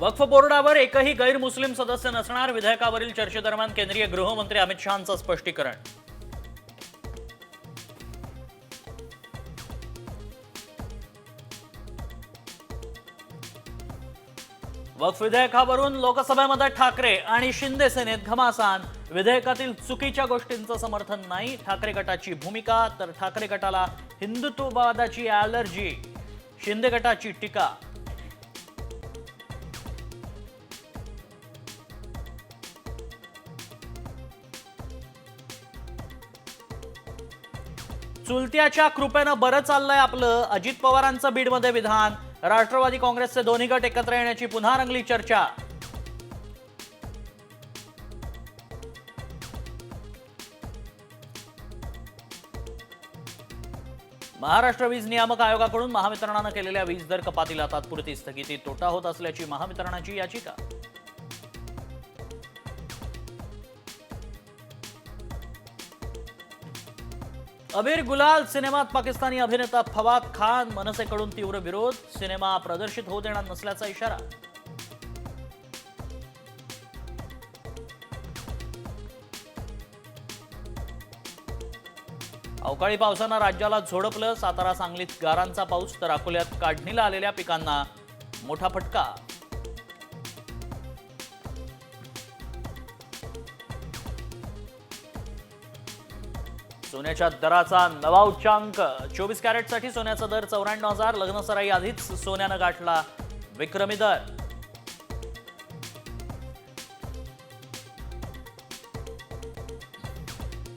वक्फ बोर्डावर एकही गैरमुस्लिम सदस्य नसणार, विधेयकावरील चर्चेदरम्यान केंद्रीय गृहमंत्री अमित शहांचं स्पष्टीकरण. वक्फ विधेयकावरून लोकसभेमध्ये ठाकरे आणि शिंदे सेनेत घमासान. विधेयकातील चुकीच्या गोष्टींचं समर्थन नाही, ठाकरे गटाची भूमिका. तर ठाकरे गटाला हिंदुत्ववादाची ॲलर्जी, शिंदे गटाची टीका. चुलत्याच्या कृपेनं बरं चाललंय आपलं, अजित पवारांचं बीडमध्ये विधान. राष्ट्रवादी काँग्रेसचे दोन्ही गट एकत्र येण्याची पुन्हा रंगली चर्चा. महाराष्ट्र वीज नियामक आयोगाकडून महावितरणानं केलेल्या वीज दर कपातीला तात्पुरती स्थगिती, तोटा होत असल्याची महावितरणाची याचिका. अबीर गुलाल सिनेमात पाकिस्तानी अभिनेता फवाद खान, मनसेकडून तीव्र विरोध. सिनेमा प्रदर्शित होऊ देणार नसल्याचा इशारा. अवकाळी पावसानं राज्याला झोडपलं. सातारा सांगलीत गारांचा पाऊस, तर अकोल्यात काढणीला आलेल्या पिकांना मोठा फटका. सोन्याच्या दराचा नवा उच्चांक. 24 कॅरेटसाठी सोन्याचा दर 94,000. लग्नसराई आधीच सोन्यानं गाठला विक्रमी दर.